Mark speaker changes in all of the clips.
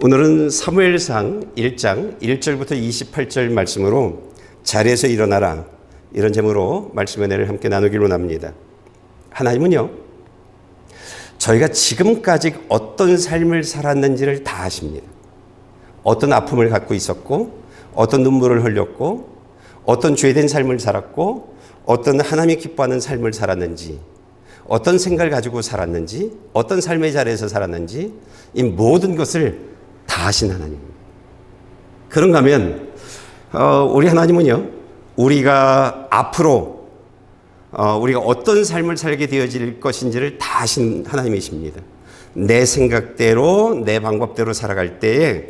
Speaker 1: 오늘은 사무엘상 1장 1절부터 28절 말씀으로 자리에서 일어나라, 이런 제목으로 말씀 은혜를 함께 나누기로 합니다. 하나님은요, 저희가 지금까지 어떤 삶을 살았는지를 다 아십니다. 어떤 아픔을 갖고 있었고, 어떤 눈물을 흘렸고, 어떤 죄된 삶을 살았고, 어떤 하나님이 기뻐하는 삶을 살았는지, 어떤 생각을 가지고 살았는지, 어떤 삶의 자리에서 살았는지, 이 모든 것을 다 아신 하나님입니다. 그런가 하면 우리 하나님은요, 우리가 앞으로 우리가 어떤 삶을 살게 되어질 것인지를 다 아신 하나님이십니다. 내 생각대로, 내 방법대로 살아갈 때에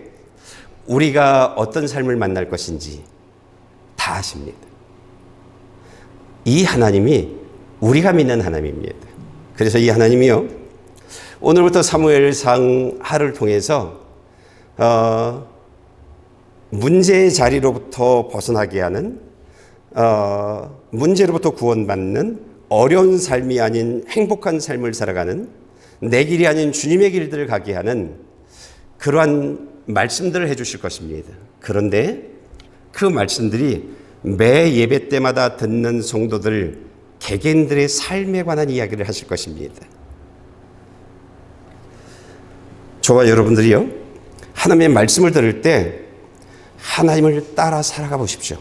Speaker 1: 우리가 어떤 삶을 만날 것인지 다 아십니다. 이 하나님이 우리가 믿는 하나님입니다. 그래서 이 하나님이요, 오늘부터 사무엘상 하를 통해서 문제의 자리로부터 벗어나게 하는, 문제로부터 구원받는 어려운 삶이 아닌 행복한 삶을 살아가는, 내 길이 아닌 주님의 길들을 가게 하는 그러한 말씀들을 해주실 것입니다. 그런데 그 말씀들이 매 예배 때마다 듣는 성도들, 개개인들의 삶에 관한 이야기를 하실 것입니다. 저와 여러분들이요, 하나님의 말씀을 들을 때 하나님을 따라 살아가 보십시오.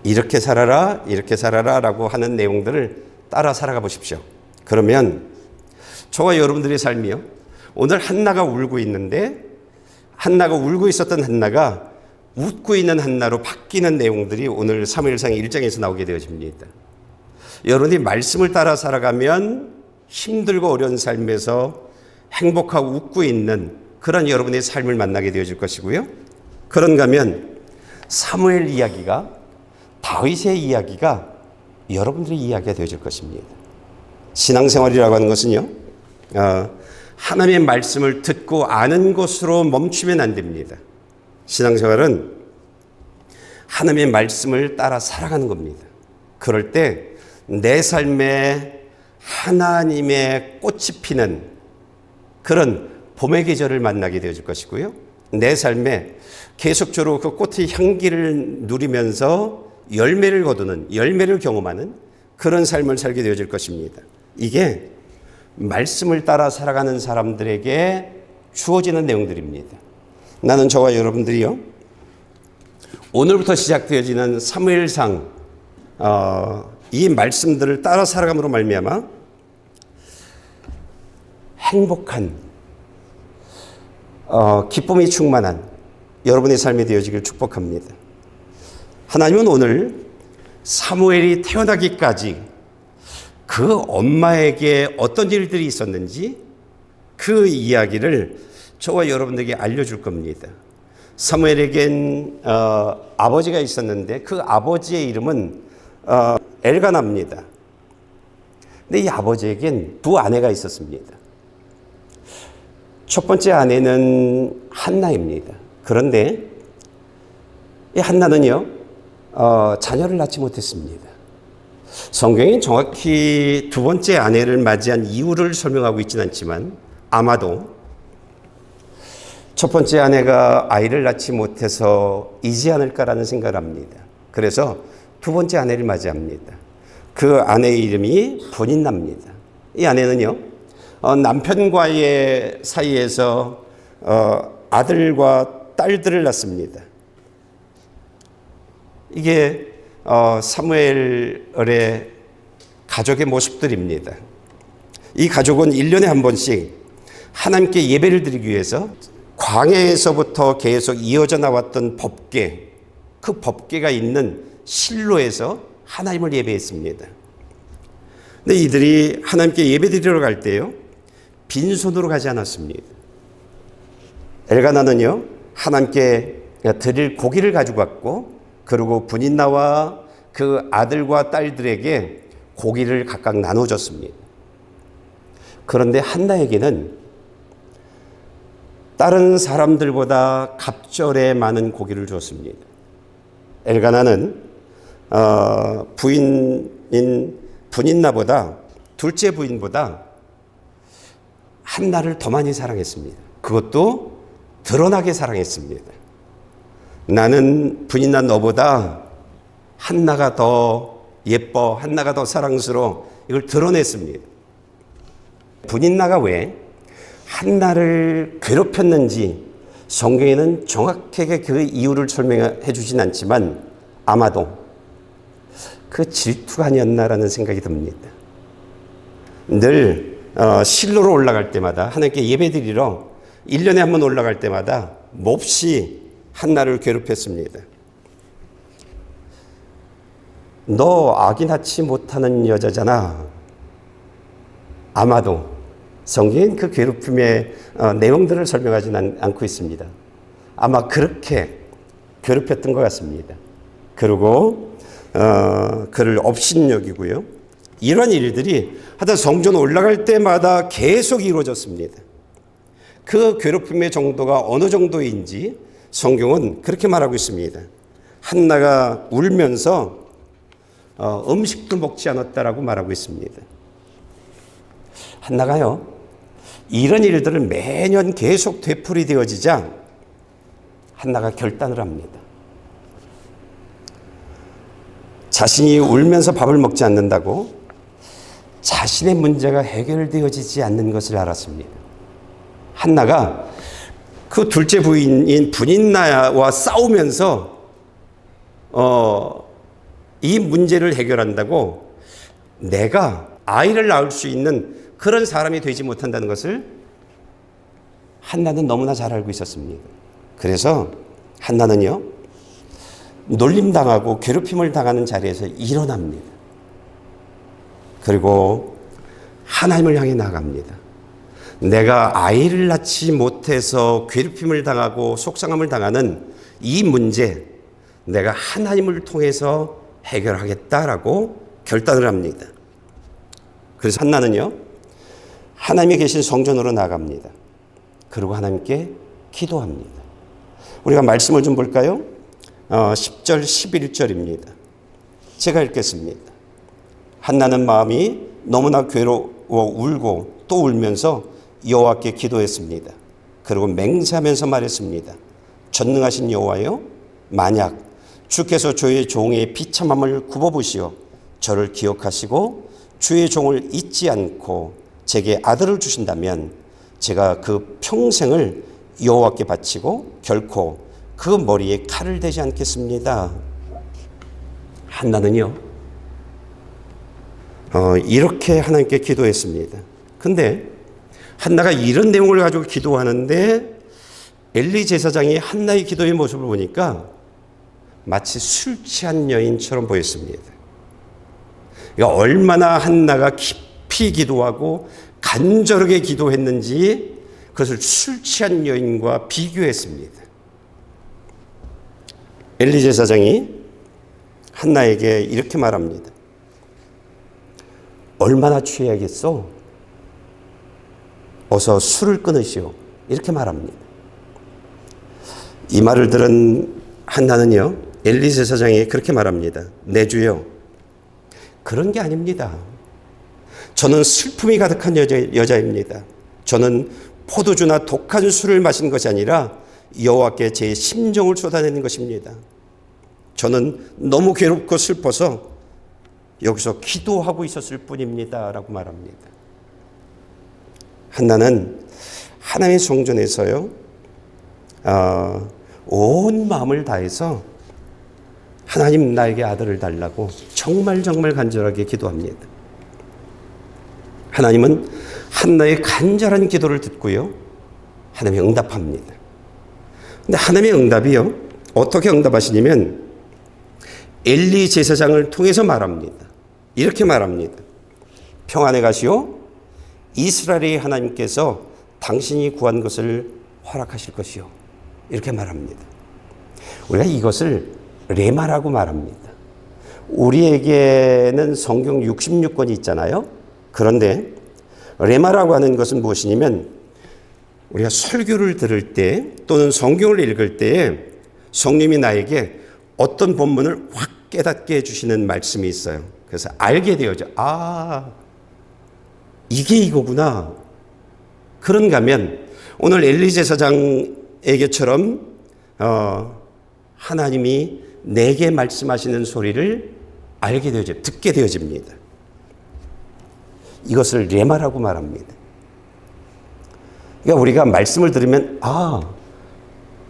Speaker 1: 이렇게 살아라, 이렇게 살아라 라고 하는 내용들을 따라 살아가 보십시오. 그러면 저와 여러분들의 삶이요, 오늘 한나가 울고 있는데, 한나가 울고 있었던 한나가 웃고 있는 한나로 바뀌는 내용들이 오늘 사무엘상 1장에서 나오게 되어집니다. 여러분이 말씀을 따라 살아가면 힘들고 어려운 삶에서 행복하고 웃고 있는 그런 여러분의 삶을 만나게 되어질 것이고요. 그런가 하면 사무엘 이야기가, 다윗의 이야기가 여러분들의 이야기가 되어질 것입니다. 신앙생활이라고 하는 것은요, 하나님의 말씀을 듣고 아는 것으로 멈추면 안 됩니다. 신앙생활은 하나님의 말씀을 따라 살아가는 겁니다. 그럴 때 내 삶에 하나님의 꽃이 피는 그런 봄의 계절을 만나게 되어질 것이고요. 내 삶에 계속적으로 그 꽃의 향기를 누리면서 열매를 거두는, 열매를 경험하는 그런 삶을 살게 되어질 것입니다. 이게 말씀을 따라 살아가는 사람들에게 주어지는 내용들입니다. 나는 저와 여러분들이요, 오늘부터 시작되어지는 사무엘상 이 말씀들을 따라 살아감으로 말미암아 행복한, 기쁨이 충만한 여러분의 삶이 되어지길 축복합니다. 하나님은 오늘 사무엘이 태어나기까지 그 엄마에게 어떤 일들이 있었는지 그 이야기를 저와 여러분들에게 알려줄 겁니다. 사무엘에겐 아버지가 있었는데 그 아버지의 이름은 엘가나입니다. 근데 이 아버지에겐 두 아내가 있었습니다. 첫 번째 아내는 한나입니다. 그런데 이 한나는요, 자녀를 낳지 못했습니다. 성경이 정확히 두 번째 아내를 맞이한 이유를 설명하고 있지는 않지만 아마도 첫 번째 아내가 아이를 낳지 못해서 이지 않을까라는 생각을 합니다. 그래서 두 번째 아내를 맞이합니다. 그 아내의 이름이 분인나입니다. 이 아내는요, 남편과의 사이에서 아들과 딸들을 낳습니다. 이게 사무엘의 가족의 모습들입니다. 이 가족은 1년에 한 번씩 하나님께 예배를 드리기 위해서 광야에서부터 계속 이어져 나왔던 법궤, 그 법궤가 있는 실로에서 하나님을 예배했습니다. 근데 이들이 하나님께 예배 드리러 갈 때요, 빈손으로 가지 않았습니다. 엘가나는요, 하나님께 드릴 고기를 가지고 왔고, 그리고 분인나와 그 아들과 딸들에게 고기를 각각 나눠줬습니다. 그런데 한나에게는 다른 사람들보다 갑절에 많은 고기를 주었습니다. 엘가나는 부인인 분인나보다, 둘째 부인보다 한나를 더 많이 사랑했습니다. 그것도 드러나게 사랑했습니다. 나는 분인나 너보다 한나가 더 예뻐, 한나가 더 사랑스러워. 이걸 드러냈습니다. 분인나가 왜 한나를 괴롭혔는지 성경에는 정확하게 그 이유를 설명해 주진 않지만 아마도 그 질투가 아니었나라는 생각이 듭니다. 늘 실로로 올라갈 때마다 하나님께 예배드리러 1년에 한 번 올라갈 때마다 몹시 한나를 괴롭혔습니다. 너 아기 낳지 못하는 여자잖아. 아마도 성경은 그 괴롭힘의 내용들을 설명하지는 않고 있습니다. 아마 그렇게 괴롭혔던 것 같습니다. 그리고 그를 업신여기고요. 이런 일들이 하여튼 성전 올라갈 때마다 계속 이루어졌습니다. 그 괴롭힘의 정도가 어느 정도인지 성경은 그렇게 말하고 있습니다. 한나가 울면서 음식도 먹지 않았다라고 말하고 있습니다. 한나가요, 이런 일들을 매년 계속 되풀이되어지자 한나가 결단을 합니다. 자신이 울면서 밥을 먹지 않는다고 자신의 문제가 해결되어지지 않는 것을 알았습니다. 한나가 그 둘째 부인인 분인나와 싸우면서 이 문제를 해결한다고 내가 아이를 낳을 수 있는 그런 사람이 되지 못한다는 것을 한나는 너무나 잘 알고 있었습니다. 그래서 한나는요, 놀림당하고 괴롭힘을 당하는 자리에서 일어납니다. 그리고 하나님을 향해 나아갑니다. 내가 아이를 낳지 못해서 괴롭힘을 당하고 속상함을 당하는 이 문제, 내가 하나님을 통해서 해결하겠다라고 결단을 합니다. 그래서 한나는요, 하나님이 계신 성전으로 나갑니다. 그리고 하나님께 기도합니다. 우리가 말씀을 좀 볼까요? 10절, 11절입니다. 제가 읽겠습니다. 한나는 마음이 너무나 괴로워 울고 또 울면서 여호와께 기도했습니다. 그리고 맹세하면서 말했습니다. 전능하신 여호와여, 만약 주께서 저의 종의 비참함을 굽어보시어 저를 기억하시고 주의 종을 잊지 않고 제게 아들을 주신다면 제가 그 평생을 여호와께 바치고 결코 그 머리에 칼을 대지 않겠습니다. 한나는요, 이렇게 하나님께 기도했습니다. 근데 한나가 이런 내용을 가지고 기도하는데 엘리 제사장이 한나의 기도의 모습을 보니까 마치 술 취한 여인처럼 보였습니다. 그러니까 얼마나 한나가 깊이 기도하고 간절하게 기도했는지 그것을 술 취한 여인과 비교했습니다. 엘리 제사장이 한나에게 이렇게 말합니다. 얼마나 취해야겠어? 어서 술을 끊으시오. 이렇게 말합니다. 이 말을 들은 한나는요, 엘리 제사장이 그렇게 말합니다. 내 주여, 그런 게 아닙니다. 저는 슬픔이 가득한 여자입니다. 저는 포도주나 독한 술을 마신 것이 아니라 여호와께 제 심정을 쏟아내는 것입니다. 저는 너무 괴롭고 슬퍼서 여기서 기도하고 있었을 뿐입니다. 라고 말합니다. 한나는 하나님의 성전에서요, 온 마음을 다해서 하나님 나에게 아들을 달라고 정말 간절하게 기도합니다. 하나님은 한나의 간절한 기도를 듣고요, 하나님이 응답합니다. 근데 하나님의 응답이요, 어떻게 응답하시냐면 엘리 제사장을 통해서 말합니다. 이렇게 말합니다. 평안에 가시오. 이스라엘의 하나님께서 당신이 구한 것을 허락하실 것이요. 이렇게 말합니다. 우리가 이것을 레마라고 말합니다. 우리에게는 성경 66권이 있잖아요. 그런데 레마라고 하는 것은 무엇이냐면 우리가 설교를 들을 때 또는 성경을 읽을 때에 성령이 나에게 어떤 본문을 확 깨닫게 해주시는 말씀이 있어요. 그래서 알게 되어져. 아, 이게 이거구나. 그런가 하면 오늘 엘리 제사장의 애교처럼 하나님이 내게 말씀하시는 소리를 알게 되어집니다. 듣게 되어집니다. 이것을 레마라고 말합니다. 그러니까 우리가 말씀을 들으면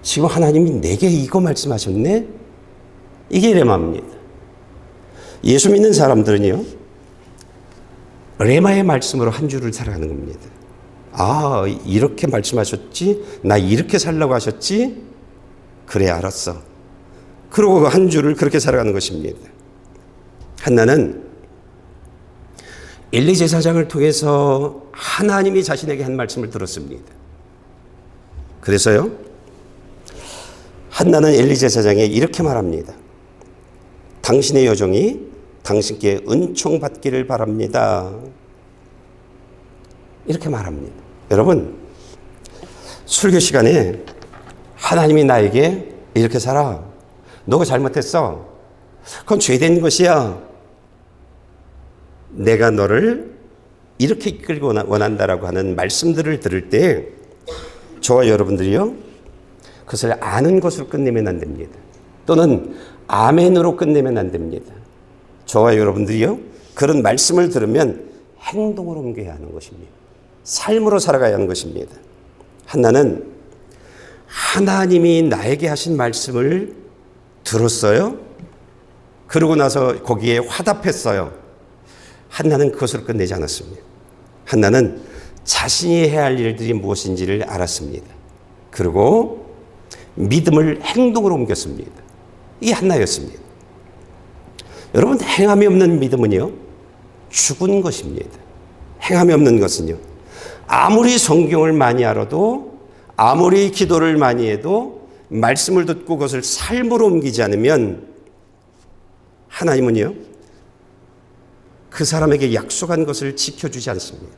Speaker 1: 지금 하나님이 내게 이거 말씀하셨네? 이게 레마입니다. 예수 믿는 사람들은요, 레마의 말씀으로 한 주를 살아가는 겁니다. 이렇게 말씀하셨지? 나 이렇게 살라고 하셨지? 그래, 알았어. 그러고 그 한 주를 그렇게 살아가는 것입니다. 한나는 엘리 제사장을 통해서 하나님이 자신에게 한 말씀을 들었습니다. 그래서요, 한나는 엘리 제사장에게 이렇게 말합니다. 당신의 여종이 당신께 은총 받기를 바랍니다. 이렇게 말합니다. 여러분, 설교 시간에 하나님이 나에게 이렇게 살아. 너가 잘못했어. 그건 죄된 것이야. 내가 너를 이렇게 이끌고 원한다라고 하는 말씀들을 들을 때 저와 여러분들이요, 그것을 아는 것으로 끝내면 안 됩니다. 또는 아멘으로 끝내면 안 됩니다. 저와 여러분들이요, 그런 말씀을 들으면 행동으로 옮겨야 하는 것입니다. 삶으로 살아가야 하는 것입니다. 한나는 하나님이 나에게 하신 말씀을 들었어요. 그러고 나서 거기에 화답했어요. 한나는 그것으로 끝내지 않았습니다. 한나는 자신이 해야 할 일들이 무엇인지를 알았습니다. 그리고 믿음을 행동으로 옮겼습니다. 이게 한나였습니다. 여러분, 행함이 없는 믿음은요, 죽은 것입니다. 행함이 없는 것은요, 아무리 성경을 많이 알아도, 아무리 기도를 많이 해도, 말씀을 듣고 그것을 삶으로 옮기지 않으면 하나님은요, 그 사람에게 약속한 것을 지켜주지 않습니다.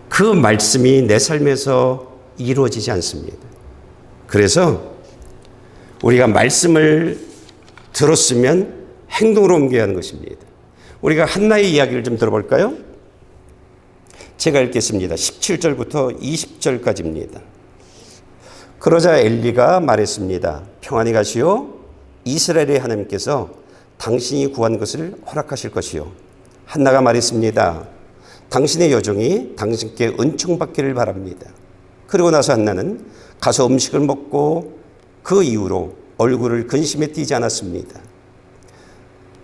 Speaker 1: 그 말씀이 내 삶에서 이루어지지 않습니다. 그래서 우리가 말씀을 들었으면 행동으로 옮겨야 하는 것입니다. 우리가 한나의 이야기를 좀 들어볼까요? 제가 읽겠습니다. 17절부터 20절까지입니다. 그러자 엘리가 말했습니다. 평안히 가시오. 이스라엘의 하나님께서 당신이 구한 것을 허락하실 것이요. 한나가 말했습니다. 당신의 여종이 당신께 은총받기를 바랍니다. 그리고 나서 한나는 가서 음식을 먹고 그 이후로 얼굴을 근심에 띄지 않았습니다.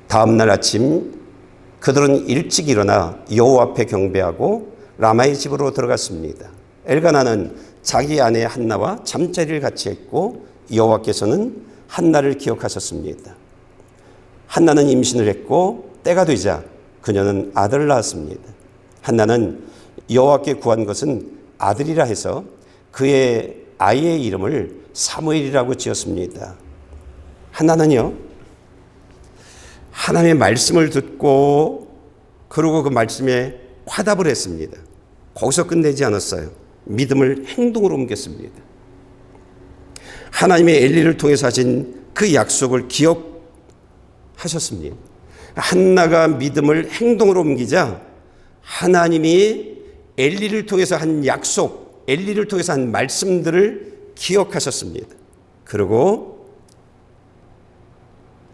Speaker 1: 다음 날 아침 그들은 일찍 일어나 여호와 앞에 경배하고 라마의 집으로 들어갔습니다. 엘가나는 자기 아내 한나와 잠자리를 같이 했고 여호와께서는 한나를 기억하셨습니다. 한나는 임신을 했고 때가 되자 그녀는 아들을 낳았습니다. 한나는 여호와께 구한 것은 아들이라 해서 그의 아이의 이름을 사무엘이라고 지었습니다. 한나는요, 하나님의 말씀을 듣고 그리고 그 말씀에 화답을 했습니다. 거기서 끝내지 않았어요. 믿음을 행동으로 옮겼습니다. 하나님의 엘리를 통해서 하신 그 약속을 기억하셨습니다. 한나가 믿음을 행동으로 옮기자 하나님이 엘리를 통해서 한 약속, 엘리를 통해서 한 말씀들을 기억하셨습니다. 그리고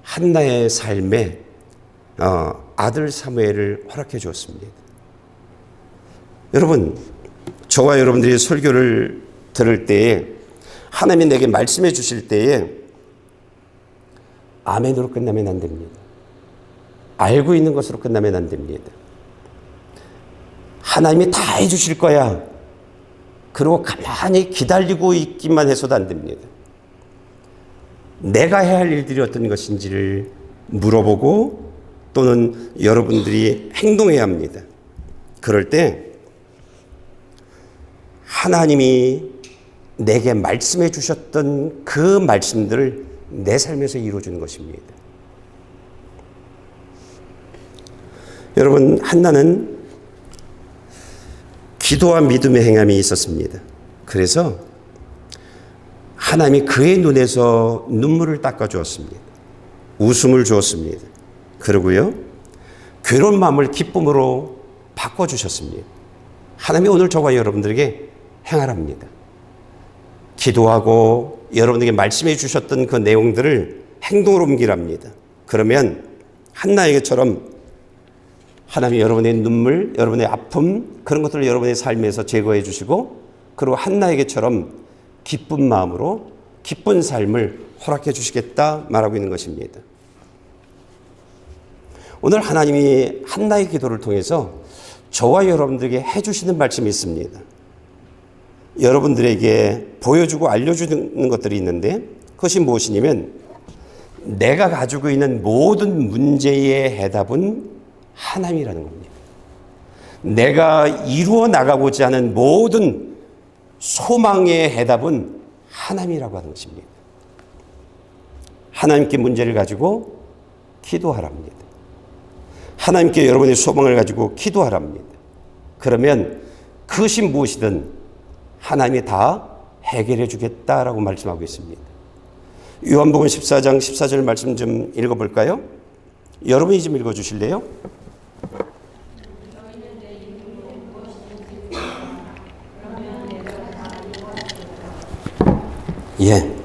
Speaker 1: 한나의 삶에 아들 사무엘을 허락해 주었습니다. 여러분, 저와 여러분들이 설교를 들을 때에 하나님이 내게 말씀해 주실 때에 아멘으로 끝나면 안 됩니다. 알고 있는 것으로 끝나면 안 됩니다. 하나님이 다 해주실 거야. 그리고 가만히 기다리고 있기만 해서도 안 됩니다. 내가 해야 할 일들이 어떤 것인지를 물어보고 또는 여러분들이 행동해야 합니다. 그럴 때 하나님이 내게 말씀해 주셨던 그 말씀들을 내 삶에서 이루어주는 것입니다. 여러분, 한나는 기도와 믿음의 행함이 있었습니다. 그래서 하나님이 그의 눈에서 눈물을 닦아주었습니다. 웃음을 주었습니다. 그리고요, 괴로운 마음을 기쁨으로 바꿔주셨습니다. 하나님이 오늘 저와 여러분들에게 행하랍니다. 기도하고 여러분에게 말씀해 주셨던 그 내용들을 행동으로 옮기랍니다. 그러면 한나에게처럼 하나님이 여러분의 눈물, 여러분의 아픔, 그런 것들을 여러분의 삶에서 제거해 주시고, 그리고 한나에게처럼 기쁜 마음으로 기쁜 삶을 허락해 주시겠다 말하고 있는 것입니다. 오늘 하나님이 한나의 기도를 통해서 저와 여러분들에게 해주시는 말씀이 있습니다. 여러분들에게 보여주고 알려주는 것들이 있는데, 그것이 무엇이냐면 내가 가지고 있는 모든 문제의 해답은 하나님이라는 겁니다. 내가 이루어 나가고자 하는 모든 소망의 해답은 하나님이라고 하는 것입니다. 하나님께 문제를 가지고 기도하랍니다. 하나님께 여러분의 소망을 가지고 기도하랍니다. 그러면 그것이 무엇이든 하나님이 다 해결해 주겠다라고 말씀하고 있습니다. 요한복음 14장 14절 말씀 좀 읽어볼까요? 여러분이 좀 읽어주실래요? 예,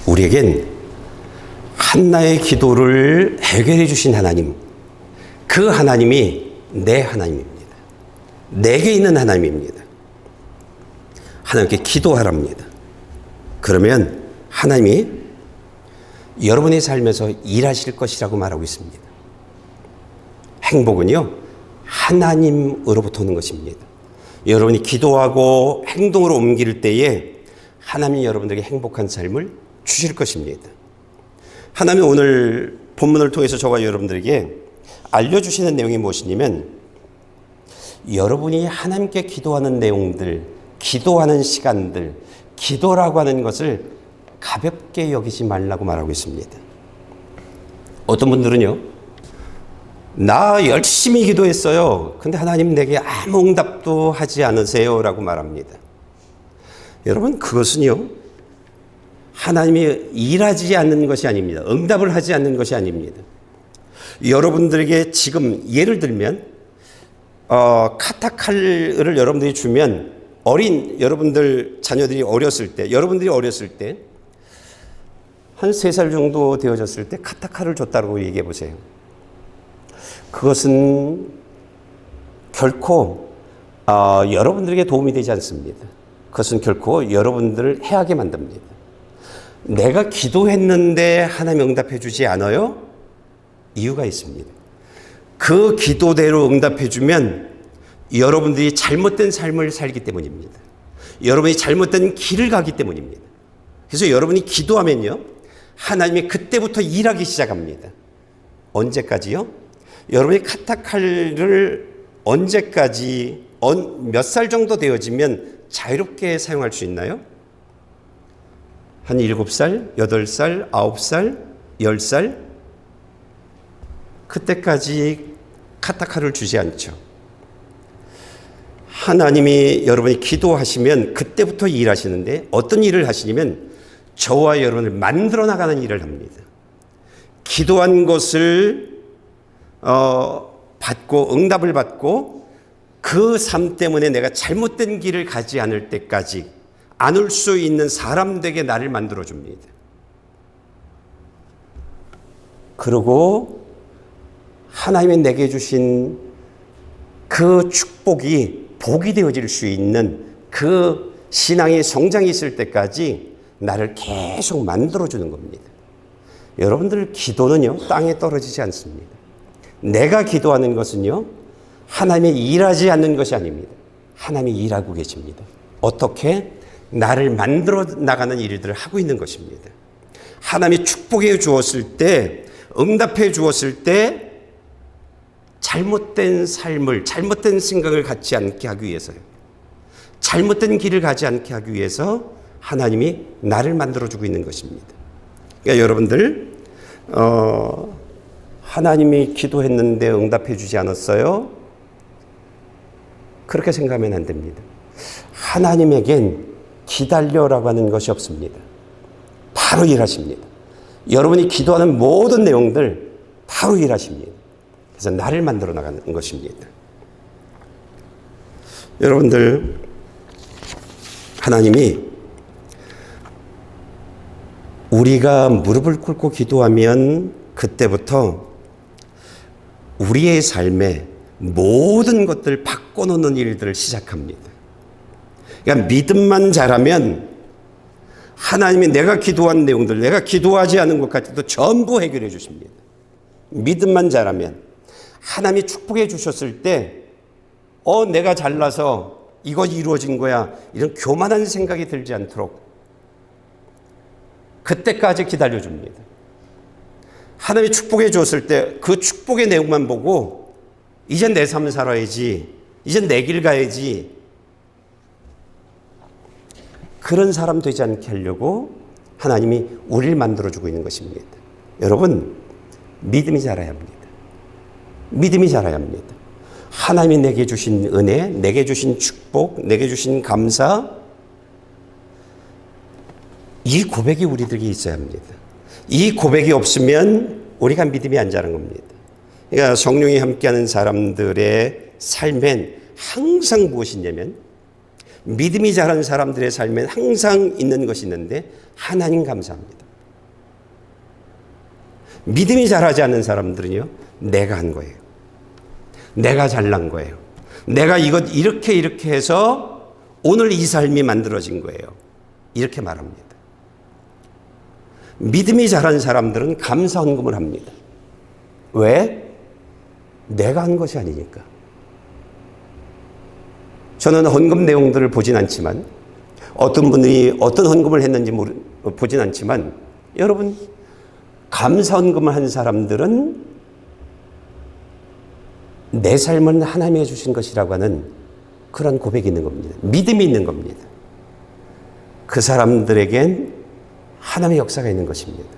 Speaker 1: 우리에겐 한나의 기도를 해결해 주신 하나님, 그 하나님이 내 하나님입니다. 내게 있는 하나님입니다. 하나님께 기도하랍니다. 그러면 하나님이 여러분의 삶에서 일하실 것이라고 말하고 있습니다. 행복은요, 하나님으로부터 오는 것입니다. 여러분이 기도하고 행동으로 옮길 때에 하나님이 여러분들에게 행복한 삶을 주실 것입니다. 하나님이 오늘 본문을 통해서 저와 여러분들에게 알려주시는 내용이 무엇이냐면, 여러분이 하나님께 기도하는 내용들, 기도하는 시간들, 기도라고 하는 것을 가볍게 여기지 말라고 말하고 있습니다. 어떤 분들은요, 나 열심히 기도했어요. 근데 하나님 내게 아무 응답도 하지 않으세요 라고 말합니다. 여러분, 그것은요, 하나님이 일하지 않는 것이 아닙니다. 응답을 하지 않는 것이 아닙니다. 여러분들에게 지금 예를 들면 카타칼을 여러분들이 주면, 여러분들 자녀들이 어렸을 때, 여러분들이 어렸을 때 한 3살 정도 되어졌을 때 카타칼을 줬다고 얘기해 보세요. 그것은 결코 여러분들에게 도움이 되지 않습니다. 그것은 결코 여러분들을 해하게 만듭니다. 내가 기도했는데 하나님 응답해 주지 않아요? 이유가 있습니다. 그 기도대로 응답해 주면 여러분들이 잘못된 삶을 살기 때문입니다. 여러분이 잘못된 길을 가기 때문입니다. 그래서 여러분이 기도하면요, 하나님이 그때부터 일하기 시작합니다. 언제까지요? 여러분이 카타칼을 언제까지, 몇 살 정도 되어지면 자유롭게 사용할 수 있나요? 한 7살, 8살, 9살, 10살? 그때까지 카타칼을 주지 않죠. 하나님이 여러분이 기도하시면 그때부터 일하시는데, 어떤 일을 하시냐면 저와 여러분을 만들어 나가는 일을 합니다. 기도한 것을 받고 응답을 받고 그 삶 때문에 내가 잘못된 길을 가지 않을 때까지 안을 수 있는 사람 되게 나를 만들어 줍니다. 그리고 하나님이 내게 주신 그 축복이 복이 되어질 수 있는 그 신앙의 성장이 있을 때까지 나를 계속 만들어주는 겁니다. 여러분들 기도는요, 땅에 떨어지지 않습니다. 내가 기도하는 것은요, 하나님이 일하지 않는 것이 아닙니다. 하나님이 일하고 계십니다. 어떻게? 나를 만들어 나가는 일들을 하고 있는 것입니다. 하나님이 축복해 주었을 때, 응답해 주었을 때 잘못된 삶을, 잘못된 생각을 갖지 않게 하기 위해서요. 잘못된 길을 가지 않게 하기 위해서 하나님이 나를 만들어주고 있는 것입니다. 그러니까 여러분들, 하나님이 기도했는데 응답해 주지 않았어요? 그렇게 생각하면 안 됩니다. 하나님에겐 기다려라고 하는 것이 없습니다. 바로 일하십니다. 여러분이 기도하는 모든 내용들 바로 일하십니다. 그래서 나를 만들어 나가는 것입니다. 여러분들, 하나님이 우리가 무릎을 꿇고 기도하면 그때부터 우리의 삶에 모든 것들을 바꿔놓는 일들을 시작합니다. 그러니까 믿음만 잘하면 하나님이 내가 기도한 내용들, 내가 기도하지 않은 것 같아도 전부 해결해 주십니다. 믿음만 잘하면 하나님이 축복해 주셨을 때 내가 잘나서 이거 이루어진 거야, 이런 교만한 생각이 들지 않도록 그때까지 기다려 줍니다. 하나님이 축복해 주었을 때 그 축복의 내용만 보고 이젠 내 삶을 살아야지, 이젠 내 길 가야지, 그런 사람 되지 않게 하려고 하나님이 우리를 만들어주고 있는 것입니다. 여러분, 믿음이 자라야 합니다. 믿음이 자라야 합니다. 하나님이 내게 주신 은혜, 내게 주신 축복, 내게 주신 감사, 이 고백이 우리들에게 있어야 합니다. 이 고백이 없으면 우리가 믿음이 안 자란 겁니다. 그러니까 성령이 함께하는 사람들의 삶엔 항상 무엇이냐면, 믿음이 자란 사람들의 삶엔 항상 있는 것이 있는데, 하나님 감사합니다. 믿음이 자라지 않는 사람들은요, 내가 한 거예요. 내가 잘난 거예요. 내가 이것 이렇게 해서 오늘 이 삶이 만들어진 거예요. 이렇게 말합니다. 믿음이 자란 사람들은 감사 헌금을 합니다. 왜? 내가 한 것이 아니니까. 저는 헌금 내용들을 보진 않지만, 어떤 분들이 어떤 헌금을 했는지 보진 않지만, 여러분, 감사 헌금을 한 사람들은 내 삶은 하나님이 해주신 것이라고 하는 그런 고백이 있는 겁니다. 믿음이 있는 겁니다. 그 사람들에겐 하나님의 역사가 있는 것입니다.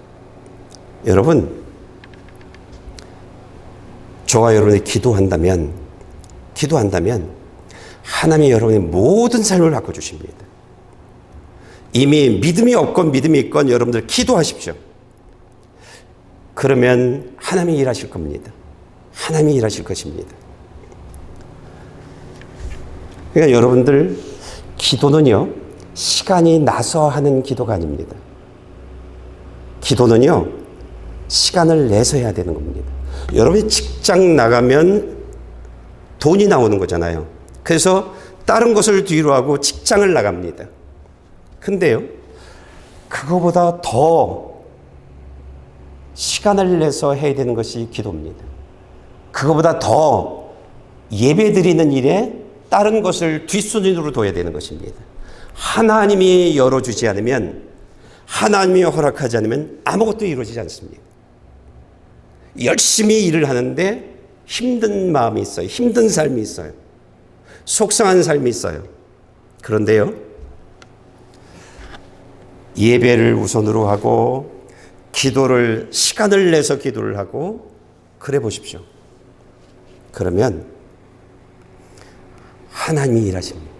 Speaker 1: 여러분, 저와 여러분이 기도한다면 하나님이 여러분의 모든 삶을 바꿔주십니다. 이미 믿음이 없건 믿음이 있건 여러분들 기도하십시오. 그러면 하나님이 일하실 겁니다. 하나님이 일하실 것입니다. 그러니까 여러분들, 기도는요, 시간이 나서 하는 기도가 아닙니다. 기도는요, 시간을 내서 해야 되는 겁니다. 여러분이 직장 나가면 돈이 나오는 거잖아요. 그래서 다른 것을 뒤로 하고 직장을 나갑니다. 근데요, 그거보다 더 시간을 내서 해야 되는 것이 기도입니다. 그거보다 더 예배 드리는 일에 다른 것을 뒷순위로 둬야 되는 것입니다. 하나님이 열어주지 않으면, 하나님이 허락하지 않으면 아무것도 이루어지지 않습니다. 열심히 일을 하는데 힘든 마음이 있어요. 힘든 삶이 있어요. 속상한 삶이 있어요. 그런데요, 예배를 우선으로 하고 기도를, 시간을 내서 기도를 하고 그래 보십시오. 그러면 하나님이 일하십니다.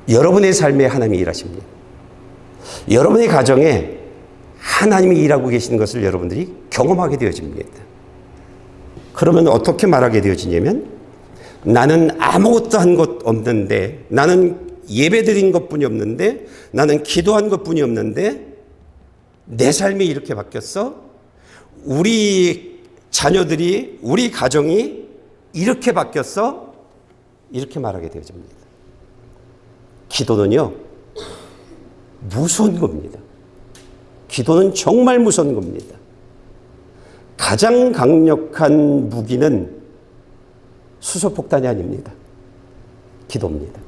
Speaker 1: 여러분의 삶에 하나님이 일하십니다. 여러분의 가정에 하나님이 일하고 계시는 것을 여러분들이 경험하게 되어집니다. 그러면 어떻게 말하게 되어지냐면, 나는 아무것도 한 것 없는데, 나는 예배 드린 것뿐이 없는데, 나는 기도한 것뿐이 없는데 내 삶이 이렇게 바뀌었어? 우리 자녀들이, 우리 가정이 이렇게 바뀌었어? 이렇게 말하게 되어집니다. 기도는요, 무서운 겁니다. 기도는 정말 무서운 겁니다. 가장 강력한 무기는 수소폭탄이 아닙니다. 기도입니다.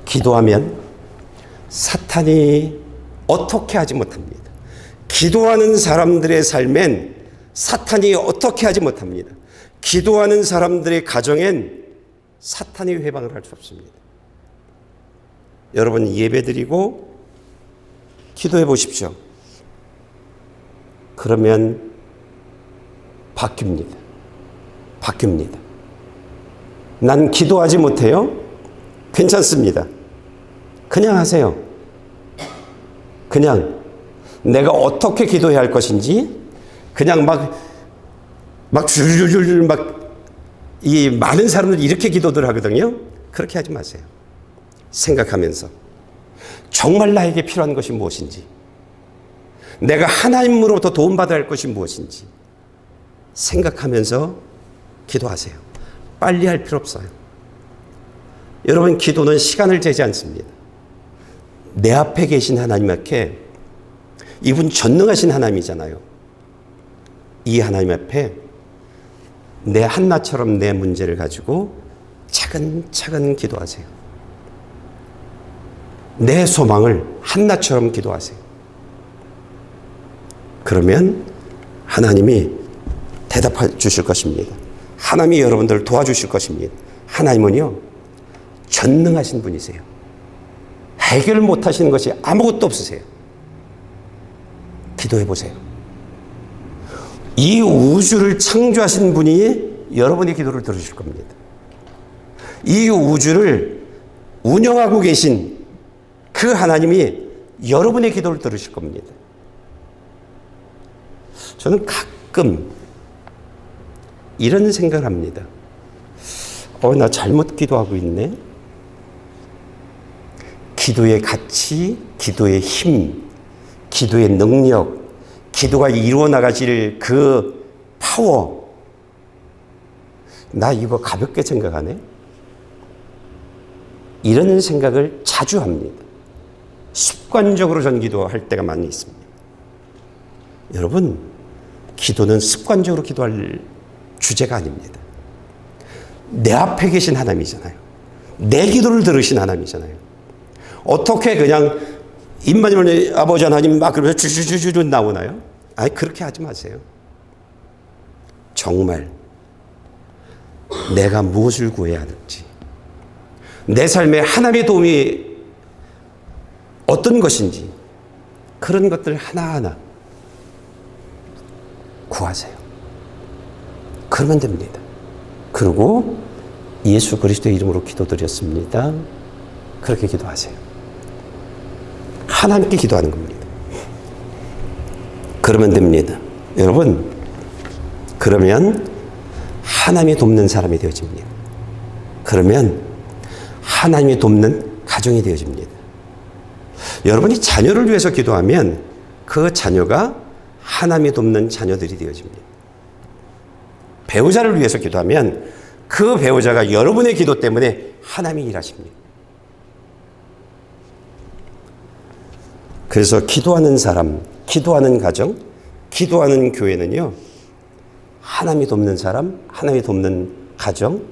Speaker 1: 기도하면 사탄이 어떻게 하지 못합니다. 기도하는 사람들의 삶엔 사탄이 어떻게 하지 못합니다. 기도하는 사람들의 가정엔 사탄이 회방을 할 수 없습니다. 여러분, 예배드리고 기도해 보십시오. 그러면 바뀝니다. 바뀝니다. 난 기도하지 못해요? 괜찮습니다. 그냥 하세요. 그냥 내가 어떻게 기도해야 할 것인지 그냥 막 줄줄줄 이 많은 사람들이 이렇게 기도들 하거든요. 그렇게 하지 마세요. 생각하면서 정말 나에게 필요한 것이 무엇인지, 내가 하나님으로부터 도움받아야 할 것이 무엇인지 생각하면서 기도하세요. 빨리 할 필요 없어요. 여러분, 기도는 시간을 재지 않습니다. 내 앞에 계신 하나님 앞에, 이분 전능하신 하나님이잖아요. 이 하나님 앞에 내 한나처럼 내 문제를 가지고 차근차근 기도하세요. 내 소망을 한나처럼 기도하세요. 그러면 하나님이 대답해 주실 것입니다. 하나님이 여러분들을 도와주실 것입니다. 하나님은요, 전능하신 분이세요. 해결 못하시는 것이 아무것도 없으세요. 기도해 보세요. 이 우주를 창조하신 분이 여러분의 기도를 들으실 겁니다. 이 우주를 운영하고 계신 그 하나님이 여러분의 기도를 들으실 겁니다. 저는 가끔 이런 생각을 합니다. 나 잘못 기도하고 있네. 기도의 가치, 기도의 힘, 기도의 능력, 기도가 이루어 나가질 그 파워, 나 이거 가볍게 생각하네. 이런 생각을 자주 합니다. 습관적으로 전 기도할 때가 많이 있습니다. 여러분, 기도는 습관적으로 기도할 주제가 아닙니다. 내 앞에 계신 하나님이잖아요. 내 기도를 들으신 하나님이잖아요. 어떻게 그냥 임마누엘 아버지 하나님 막 그러면서 주주주주 나오나요? 아니, 그렇게 하지 마세요. 정말 내가 무엇을 구해야 하는지, 내 삶에 하나님의 도움이 어떤 것인지, 그런 것들 하나하나 구하세요. 그러면 됩니다. 그리고 예수 그리스도의 이름으로 기도드렸습니다. 그렇게 기도하세요. 하나님께 기도하는 겁니다. 그러면 됩니다. 여러분, 그러면 하나님이 돕는 사람이 되어집니다. 그러면 하나님이 돕는 가정이 되어집니다. 여러분이 자녀를 위해서 기도하면 그 자녀가 하나님이 돕는 자녀들이 되어집니다. 배우자를 위해서 기도하면 그 배우자가 여러분의 기도 때문에 하나님이 일하십니다. 그래서 기도하는 사람, 기도하는 가정, 기도하는 교회는요, 하나님이 돕는 사람, 하나님이 돕는 가정,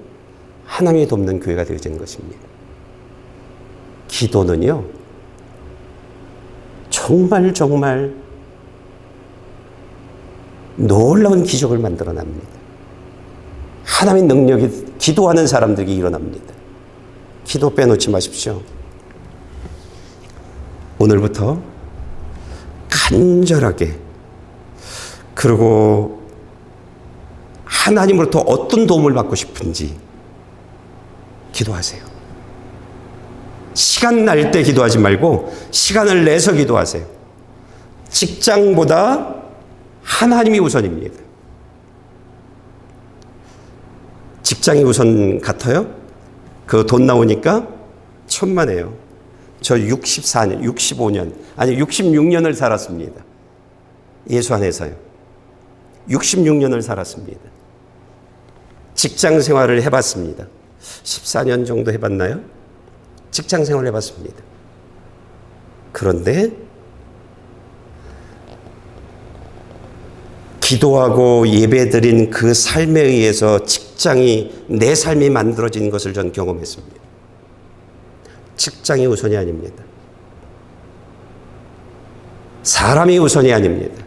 Speaker 1: 하나님이 돕는 교회가 되어지는 것입니다. 기도는요, 정말 놀라운 기적을 만들어 납니다. 하나님의 능력이 기도하는 사람들에게 일어납니다. 기도 빼놓지 마십시오. 오늘부터 간절하게, 그리고 하나님으로부터 어떤 도움을 받고 싶은지 기도하세요. 시간 날 때 기도하지 말고 시간을 내서 기도하세요. 직장보다 하나님이 우선입니다. 직장이 우선 같아요? 그 돈 나오니까 천만에요. 저 64년, 65년, 아니 66년을 살았습니다. 예수 안에서요. 66년을 살았습니다. 직장 생활을 해봤습니다. 14년 정도 해봤나요? 직장 생활을 해봤습니다. 그런데 기도하고 예배드린 그 삶에 의해서 직장이, 내 삶이 만들어진 것을 전 경험했습니다. 직장이 우선이 아닙니다. 사람이 우선이 아닙니다.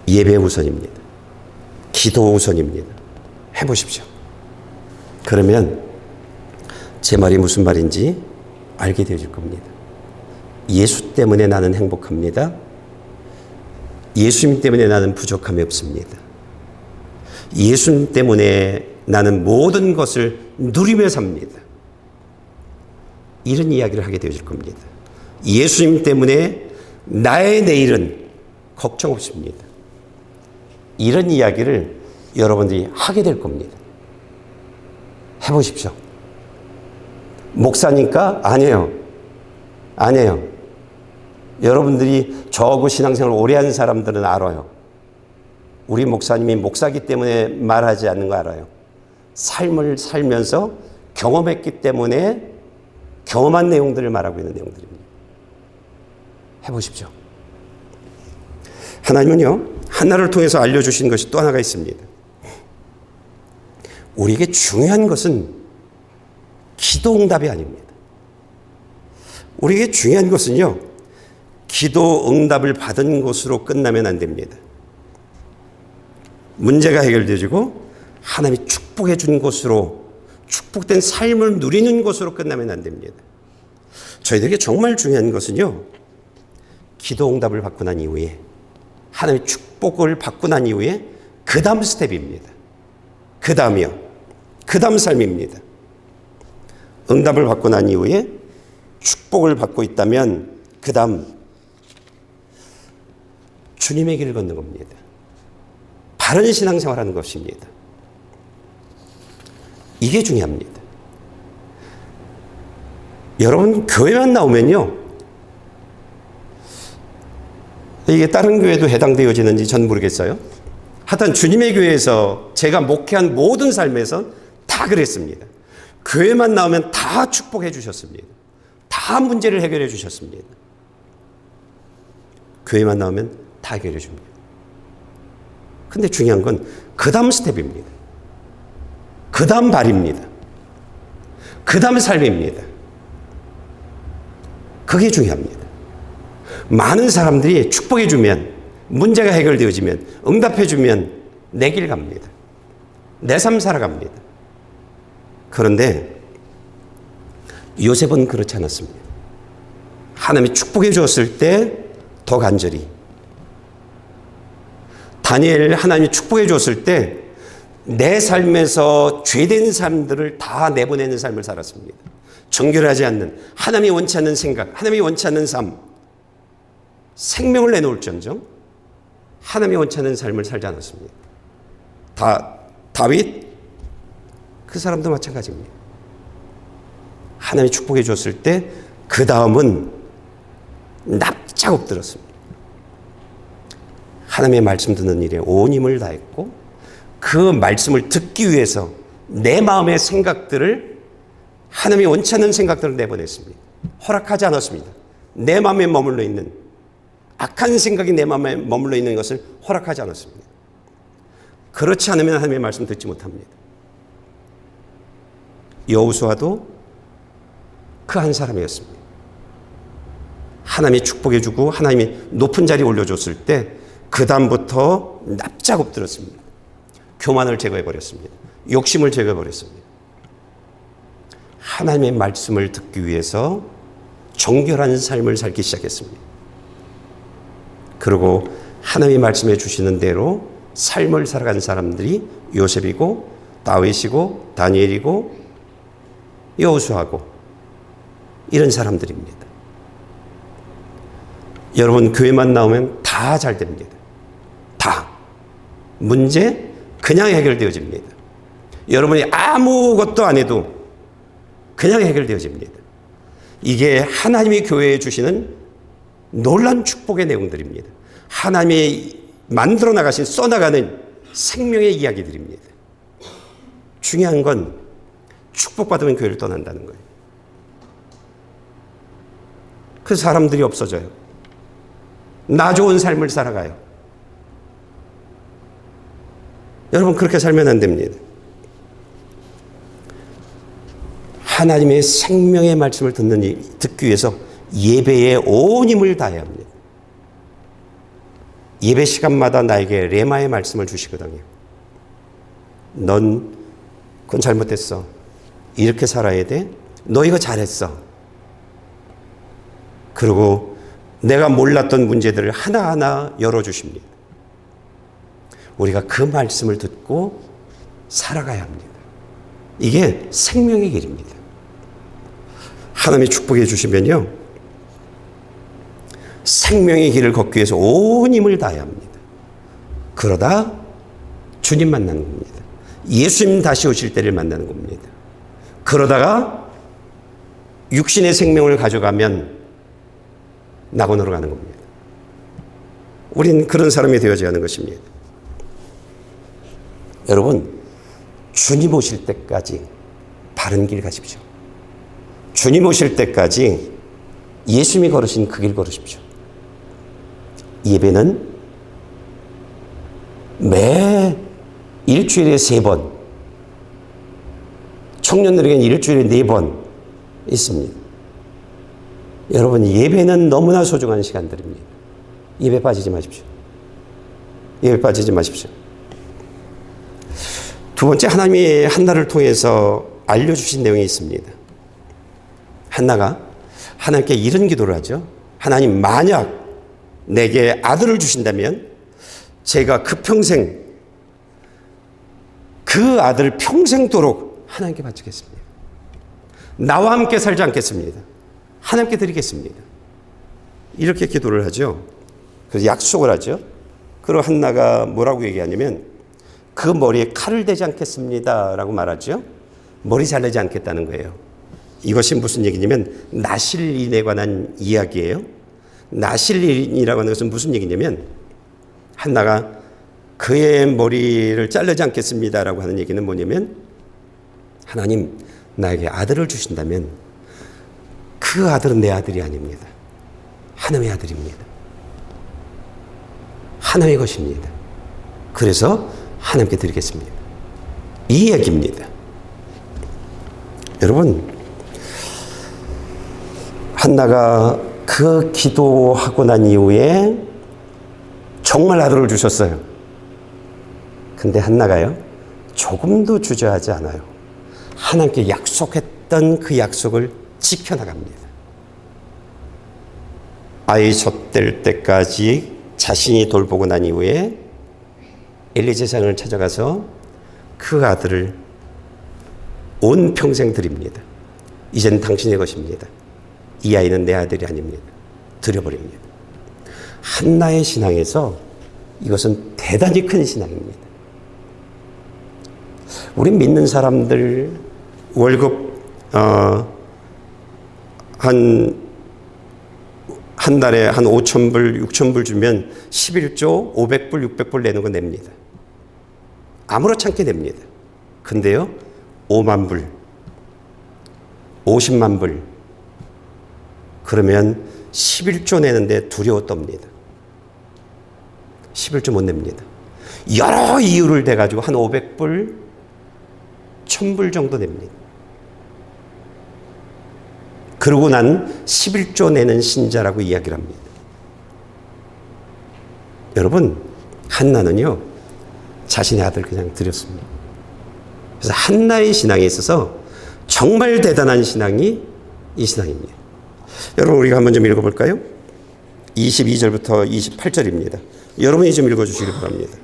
Speaker 1: 예배 우선입니다. 기도 우선입니다. 해보십시오. 그러면 제 말이 무슨 말인지 알게 되어질 겁니다. 예수 때문에 나는 행복합니다. 예수님 때문에 나는 부족함이 없습니다. 예수님 때문에 나는 모든 것을 누리며 삽니다. 이런 이야기를 하게 되어질 겁니다. 예수님 때문에 나의 내일은 걱정 없습니다. 이런 이야기를 여러분들이 하게 될 겁니다. 해보십시오. 목사니까? 아니에요. 아니에요. 여러분들이 저하고 신앙생활을 오래 한 사람들은 알아요. 우리 목사님이 목사기 때문에 말하지 않는 거 알아요. 삶을 살면서 경험했기 때문에 경험한 내용들을 말하고 있는 내용들입니다. 해보십시오. 하나님은요, 한나를 통해서 알려주신 것이 또 하나가 있습니다. 우리에게 중요한 것은 기도 응답이 아닙니다. 우리에게 중요한 것은요, 기도 응답을 받은 것으로 끝나면 안 됩니다. 문제가 해결되어지고 하나님이 축복해 준 것으로, 축복된 삶을 누리는 것으로 끝나면 안 됩니다. 저희들에게 정말 중요한 것은요, 기도 응답을 받고 난 이후에, 하나님의 축복을 받고 난 이후에 그 다음 스텝입니다. 그 다음이요. 그 다음 삶입니다. 응답을 받고 난 이후에 축복을 받고 있다면 그 다음 주님의 길을 걷는 겁니다. 바른 신앙생활하는 것입니다. 이게 중요합니다. 여러분, 교회만 나오면요, 이게 다른 교회도 해당되어지는지 전 모르겠어요. 하여튼 주님의 교회에서 제가 목회한 모든 삶에서 다 그랬습니다. 교회만 나오면 다 축복해 주셨습니다. 다 문제를 해결해 주셨습니다. 교회만 나오면 다 해결해 줍니다. 근데 중요한 건 그 다음 스텝입니다. 그 다음 발입니다. 그 다음 삶입니다. 그게 중요합니다. 많은 사람들이 축복해 주면, 문제가 해결되어지면, 응답해 주면 내 길 갑니다. 내 삶 살아갑니다. 그런데 요셉은 그렇지 않았습니다. 하나님이 축복해 주었을 때 더 간절히, 다니엘 하나님이 축복해 주었을 때 내 삶에서 죄된 삶들을 다 내보내는 삶을 살았습니다. 정결하지 않는, 하나님이 원치 않는 생각, 하나님이 원치 않는 삶, 생명을 내놓을지언정 하나님이 원치 않는 삶을 살지 않았습니다. 다윗, 그 사람도 마찬가지입니다. 하나님이 축복해 주었을 때 그 다음은 납작 엎드렸습니다. 하나님의 말씀 듣는 일에 온 힘을 다했고, 그 말씀을 듣기 위해서 내 마음의 생각들을, 하나님이 원치 않는 생각들을 내보냈습니다. 허락하지 않았습니다. 내 마음에 머물러 있는 악한 생각이 내 마음에 머물러 있는 것을 허락하지 않았습니다. 그렇지 않으면 하나님의 말씀 듣지 못합니다. 여호수아도 그 한 사람이었습니다. 하나님이 축복해 주고 하나님이 높은 자리에 올려줬을 때 그 다음부터 납작 엎드렸습니다. 교만을 제거해 버렸습니다. 욕심을 제거해 버렸습니다. 하나님의 말씀을 듣기 위해서 정결한 삶을 살기 시작했습니다. 그리고 하나님이 말씀해 주시는 대로 삶을 살아간 사람들이 요셉이고 다윗이고 다니엘이고 여호수아고 이런 사람들입니다. 여러분, 교회만 나오면 다 잘 됩니다. 다. 문제 그냥 해결되어집니다. 여러분이 아무것도 안 해도 그냥 해결되어집니다. 이게 하나님이 교회에 주시는 놀라운 축복의 내용들입니다. 하나님이 만들어 나가신, 써나가는 생명의 이야기들입니다. 중요한 건 축복받으면 교회를 떠난다는 거예요. 그 사람들이 없어져요. 나 좋은 삶을 살아가요. 여러분, 그렇게 살면 안 됩니다. 하나님의 생명의 말씀을 듣기 위해서 예배에 온 힘을 다해야 합니다. 예배 시간마다 나에게 레마의 말씀을 주시거든요. 넌 그건 잘못됐어. 이렇게 살아야 돼. 너 이거 잘했어. 그리고 내가 몰랐던 문제들을 하나하나 열어주십니다. 우리가 그 말씀을 듣고 살아가야 합니다. 이게 생명의 길입니다. 하나님이 축복해 주시면요, 생명의 길을 걷기 위해서 온 힘을 다해야 합니다. 그러다 주님 만나는 겁니다. 예수님 다시 오실 때를 만나는 겁니다. 그러다가 육신의 생명을 가져가면 낙원으로 가는 겁니다. 우린 그런 사람이 되어져야 하는 것입니다. 여러분, 주님 오실 때까지 바른 길 가십시오. 주님 오실 때까지 예수님이 걸으신 그 길 걸으십시오. 예배는 매 일주일에 3번, 청년들에게는 일주일에 4번 있습니다. 여러분, 예배는 너무나 소중한 시간들입니다. 예배 빠지지 마십시오. 예배 빠지지 마십시오. 두 번째, 하나님이 한나를 통해서 알려주신 내용이 있습니다. 한나가 하나님께 이런 기도를 하죠. 하나님, 만약 내게 아들을 주신다면 제가 그 평생, 그 아들을 평생도록 하나님께 바치겠습니다. 나와 함께 살지 않겠습니다. 하나님께 드리겠습니다. 이렇게 기도를 하죠. 그래서 약속을 하죠. 그리고 한나가 뭐라고 얘기하냐면 그 머리에 칼을 대지 않겠습니다 라고 말하죠. 머리 잘리지 않겠다는 거예요. 이것이 무슨 얘기냐면 나실인에 관한 이야기예요. 나실인이라고 하는 것은 무슨 얘기냐면 한나가 그의 머리를 자르지 않겠습니다 라고 하는 얘기는 뭐냐면 하나님, 나에게 아들을 주신다면 그 아들은 내 아들이 아닙니다. 하나님의 아들입니다. 하나님의 것입니다. 그래서 하나님께 드리겠습니다. 이 얘기입니다. 여러분, 한나가 그 기도하고 난 이후에 정말 아들을 주셨어요. 근데 한나가요, 조금도 주저하지 않아요. 하나님께 약속했던 그 약속을 지켜나갑니다. 아이 젖될 때까지 자신이 돌보고 난 이후에 엘리 제사장을 찾아가서 그 아들을 온 평생 드립니다. 이제는 당신의 것입니다. 이 아이는 내 아들이 아닙니다. 드려버립니다. 한나의 신앙에서 이것은 대단히 큰 신앙입니다. 우리 믿는 사람들 월급 한 달에 한 5,000불, 6,000불 주면 11조 500불, 600불 내는 거 냅니다. 아무렇지 않게 냅니다. 근데요, 5만 불, 50만 불, 그러면 11조 내는데 두려워 떱니다. 11조 못 냅니다. 여러 이유를 대가지고 한 500불, 1,000불 정도 냅니다. 그러고 난 11조 내는 신자라고 이야기를 합니다. 여러분, 한나는요, 자신의 아들 그냥 드렸습니다. 그래서 한나의 신앙에 있어서 정말 대단한 신앙이 이 신앙입니다. 여러분, 우리가 한번 좀 읽어볼까요? 22절부터 28절입니다. 여러분이 좀 읽어주시기 바랍니다.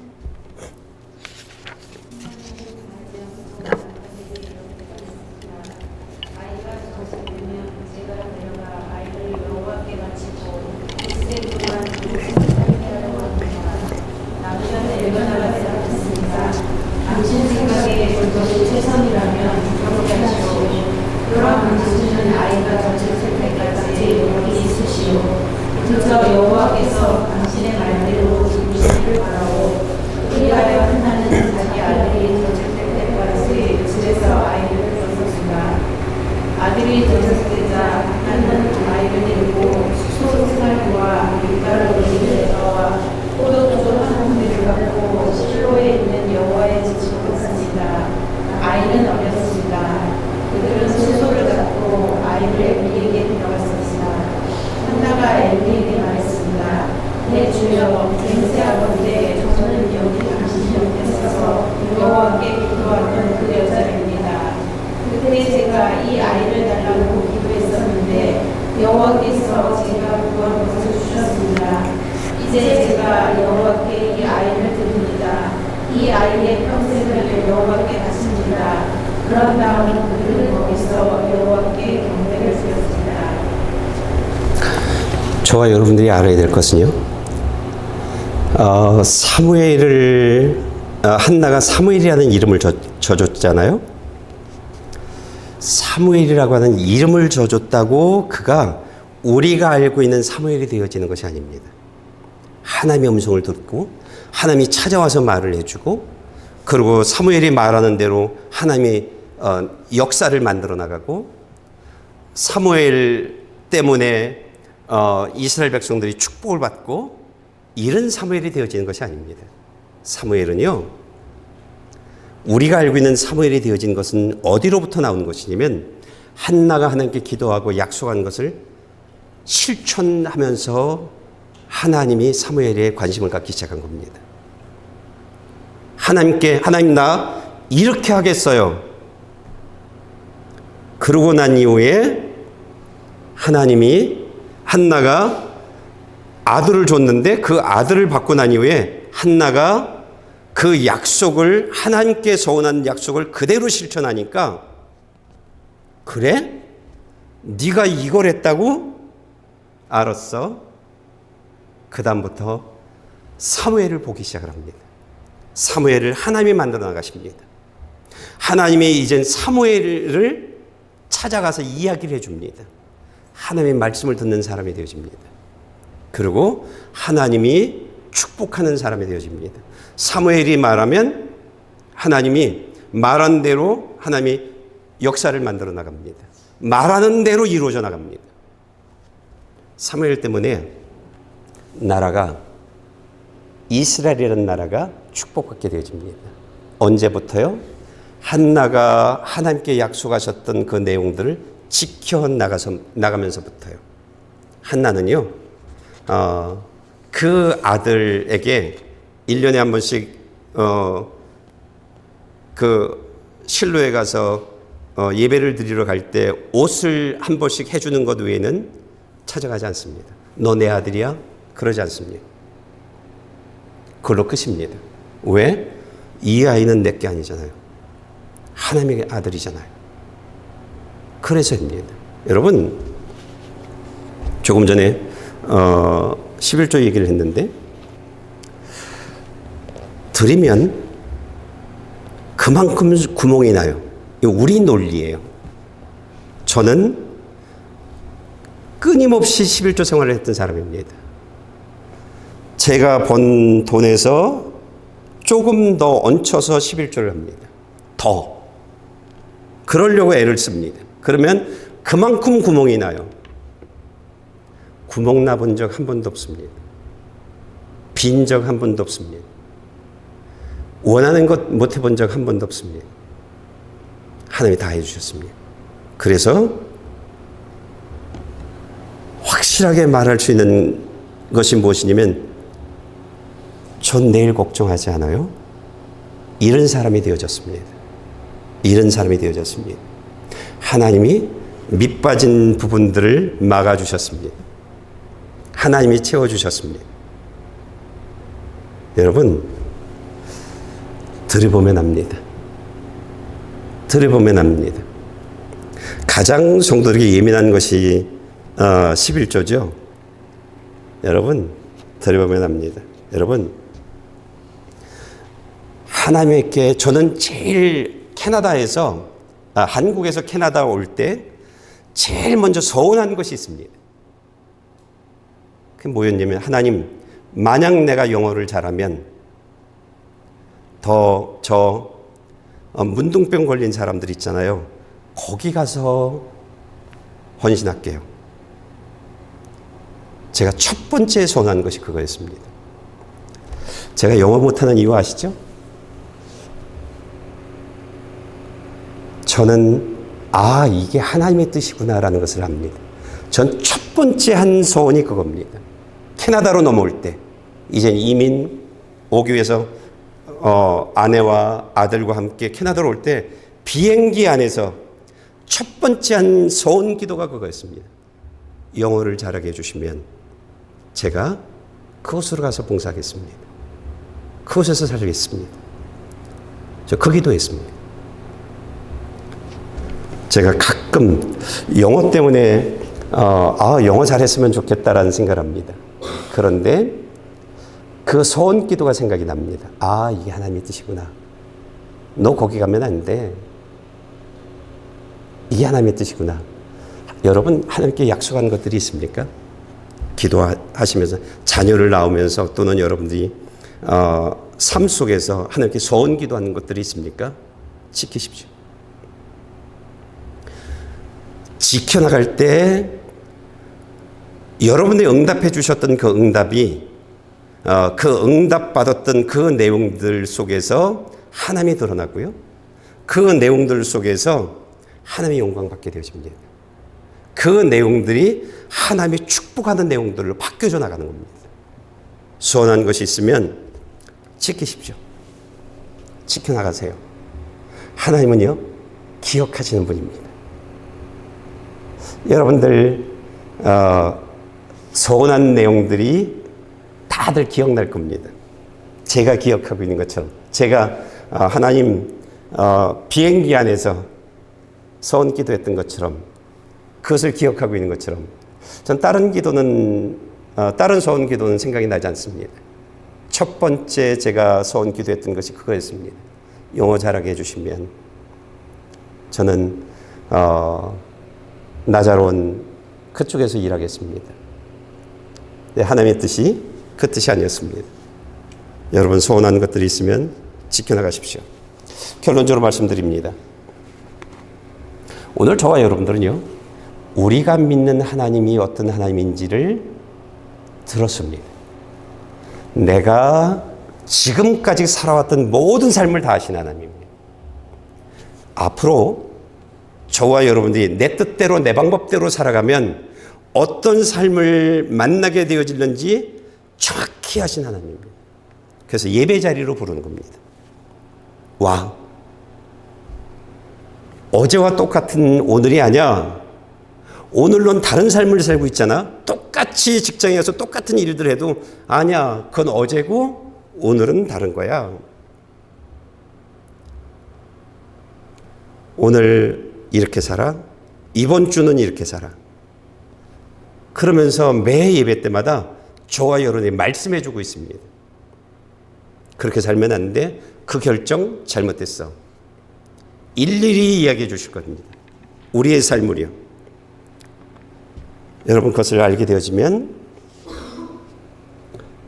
Speaker 1: 저와 여러분들이 알아야 될 것은요, 한나가 사무엘이라는 이름을 져줬잖아요. 사무엘이라고 하는 이름을 줘줬다고 그가 우리가 알고 있는 사무엘이 되어지는 것이 아닙니다. 하나님의 음성을 듣고 하나님이 찾아와서 말을 해주고, 그리고 사무엘이 말하는 대로 하나님이 역사를 만들어 나가고, 사무엘 때문에 이스라엘 백성들이 축복을 받고, 이런 사무엘이 되어지는 것이 아닙니다. 사무엘은요, 우리가 알고 있는 사무엘이 되어진 것은 어디로부터 나온 것이냐면 한나가 하나님께 기도하고 약속한 것을 실천하면서 하나님이 사무엘에 관심을 갖기 시작한 겁니다. 하나님 나 이렇게 하겠어요. 그러고 난 이후에 하나님이 한나가 아들을 줬는데 그 아들을 받고 난 이후에 한나가 그 약속을, 하나님께 서원한 약속을 그대로 실천하니까, 그래? 네가 이걸 했다고? 알았어. 그 다음부터 사무엘을 보기 시작을 합니다. 사무엘을 하나님이 만들어 나가십니다. 하나님이 이젠 사무엘을 찾아가서 이야기를 해줍니다. 하나님의 말씀을 듣는 사람이 되어집니다. 그리고 하나님이 축복하는 사람이 되어집니다. 사무엘이 말하면 하나님이 말한 대로 하나님이 역사를 만들어 나갑니다. 말하는 대로 이루어져 나갑니다. 사무엘 때문에 나라가, 이스라엘이라는 나라가 축복받게 되어집니다. 언제부터요? 한나가 하나님께 약속하셨던 그 내용들을 지켜 나가면서부터요. 한나는요, 그 아들에게 1년에 한 번씩 그 실로에 가서 예배를 드리러 갈 때 옷을 한 번씩 해주는 것 외에는 찾아가지 않습니다. 너 내 아들이야? 그러지 않습니다. 그걸로 끝입니다. 왜? 이 아이는 내게 아니잖아요. 하나님의 아들이잖아요. 그래서입니다. 여러분, 조금 전에 11조 얘기를 했는데, 드리면 그만큼 구멍이 나요. 이거 우리 논리예요. 저는 끊임없이 11조 생활을 했던 사람입니다. 제가 번 돈에서 조금 더 얹혀서 11조를 합니다. 더. 그러려고 애를 씁니다. 그러면 그만큼 구멍이 나요. 구멍 나본 적 한 번도 없습니다. 빈 적 한 번도 없습니다. 원하는 것 못 해본 적 한 번도 없습니다. 하나님이 다 해주셨습니다. 그래서 확실하게 말할 수 있는 것이 무엇이냐면, 전 내일 걱정하지 않아요. 이런 사람이 되어졌습니다. 이런 사람이 되어졌습니다. 하나님이 밑빠진 부분들을 막아주셨습니다. 하나님이 채워주셨습니다. 여러분, 들어보면 압니다. 들어보면 압니다. 가장 성도들에게 예민한 것이 11조죠. 여러분, 들어보면 압니다. 여러분, 하나님께 저는 제일 캐나다에서, 한국에서 캐나다 올 때 제일 먼저 서운한 것이 있습니다. 그게 뭐였냐면, 하나님, 만약 내가 영어를 잘하면 문둥병 걸린 사람들 있잖아요. 거기 가서 헌신할게요. 제가 첫 번째 소원한 것이 그거였습니다. 제가 영어 못하는 이유 아시죠? 저는 이게 하나님의 뜻이구나라는 것을 압니다. 전 첫 번째 한 소원이 그겁니다. 캐나다로 넘어올 때, 이제 이민 오기 위해서 아내와 아들과 함께 캐나다로 올 때 비행기 안에서 첫 번째 한 소원 기도가 그거였습니다. 영어를 잘하게 해주시면 제가 그곳으로 가서 봉사하겠습니다. 그곳에서 살겠습니다. 저 그 기도했습니다. 제가 가끔 영어 때문에 영어 잘했으면 좋겠다라는 생각을 합니다. 그런데 그 소원 기도가 생각이 납니다. 이게 하나님의 뜻이구나. 너 거기 가면 안 돼. 이게 하나님의 뜻이구나. 여러분 하나님께 약속한 것들이 있습니까? 기도하시면서 자녀를 낳으면서 또는 여러분들이 삶 속에서 하나님께 소원 기도하는 것들이 있습니까? 지키십시오. 지켜나갈 때 여러분이 응답해 주셨던 그 응답이 그 응답 받았던 그 내용들 속에서 하나님이 드러나고요. 그 내용들 속에서 하나님의 영광 받게 되어집니다. 그 내용들이 하나님이 축복하는 내용들로 바뀌어져 나가는 겁니다. 소원한 것이 있으면 지키십시오. 지켜나가세요. 하나님은요, 기억하시는 분입니다. 여러분들 소원한 내용들이 다들 기억날 겁니다. 제가 기억하고 있는 것처럼 제가 하나님 비행기 안에서 소원 기도했던 것처럼 그것을 기억하고 있는 것처럼 전 다른 소원 기도는 생각이 나지 않습니다. 첫 번째 제가 소원 기도했던 것이 그거였습니다. 영어 잘하게 해주시면 저는 나자로운 그쪽에서 일하겠습니다. 네, 하나님의 뜻이 그 뜻이 아니었습니다. 여러분 소원하는 것들이 있으면 지켜나가십시오. 결론적으로 말씀드립니다. 오늘 저와 여러분들은요, 우리가 믿는 하나님이 어떤 하나님인지를 들었습니다. 내가 지금까지 살아왔던 모든 삶을 다 아신 하나님입니다. 앞으로 저와 여러분들이 내 뜻대로 내 방법대로 살아가면 어떤 삶을 만나게 되어질는지 정확히 아신 하나님입니다. 그래서 예배 자리로 부르는 겁니다. 와, 어제와 똑같은 오늘이 아니야. 오늘론 다른 삶을 살고 있잖아. 똑같이 직장에서 똑같은 일들 해도 아니야. 그건 어제고 오늘은 다른 거야. 오늘 이렇게 살아. 이번 주는 이렇게 살아. 그러면서 매 예배 때마다 저와 여러분이 말씀해 주고 있습니다. 그렇게 살면 안 돼. 그 결정 잘못됐어. 일일이 이야기해 주실 겁니다. 우리의 삶을요. 여러분 그것을 알게 되어지면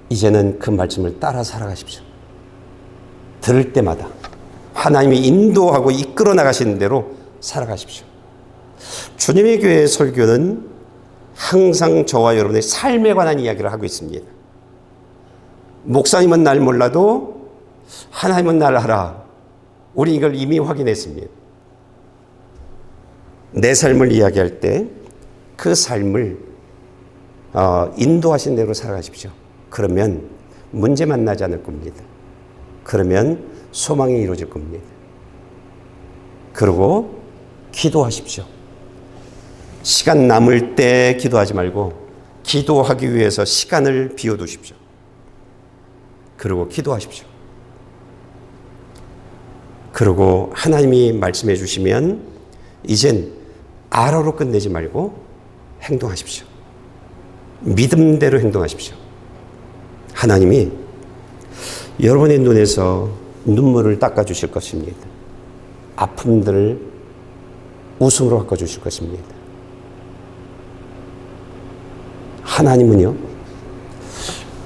Speaker 1: 이제는 그 말씀을 따라 살아가십시오. 들을 때마다 하나님이 인도하고 이끌어 나가시는 대로 살아가십시오. 주님의 교회 설교는 항상 저와 여러분의 삶에 관한 이야기를 하고 있습니다. 목사님은 날 몰라도 하나님은 날 알아. 우리 이걸 이미 확인했습니다. 내 삶을 이야기할 때 그 삶을 인도하신 대로 살아가십시오. 그러면 문제 만나지 않을 겁니다. 그러면 소망이 이루어질 겁니다. 그리고 기도하십시오. 시간 남을 때 기도하지 말고 기도하기 위해서 시간을 비워두십시오. 그리고 기도하십시오. 그리고 하나님이 말씀해 주시면 이젠 알아로 끝내지 말고 행동하십시오. 믿음대로 행동하십시오. 하나님이 여러분의 눈에서 눈물을 닦아주실 것입니다. 아픔들을 웃음으로 바꿔주실 것입니다. 하나님은요,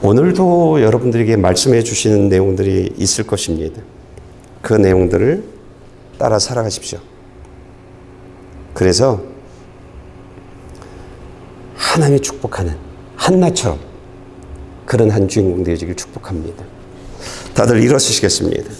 Speaker 1: 오늘도 여러분들에게 말씀해 주시는 내용들이 있을 것입니다. 그 내용들을 따라 살아가십시오. 그래서 하나님이 축복하는 한나처럼 그런 한 주인공 되어지길 축복합니다. 다들 일어서시겠습니다.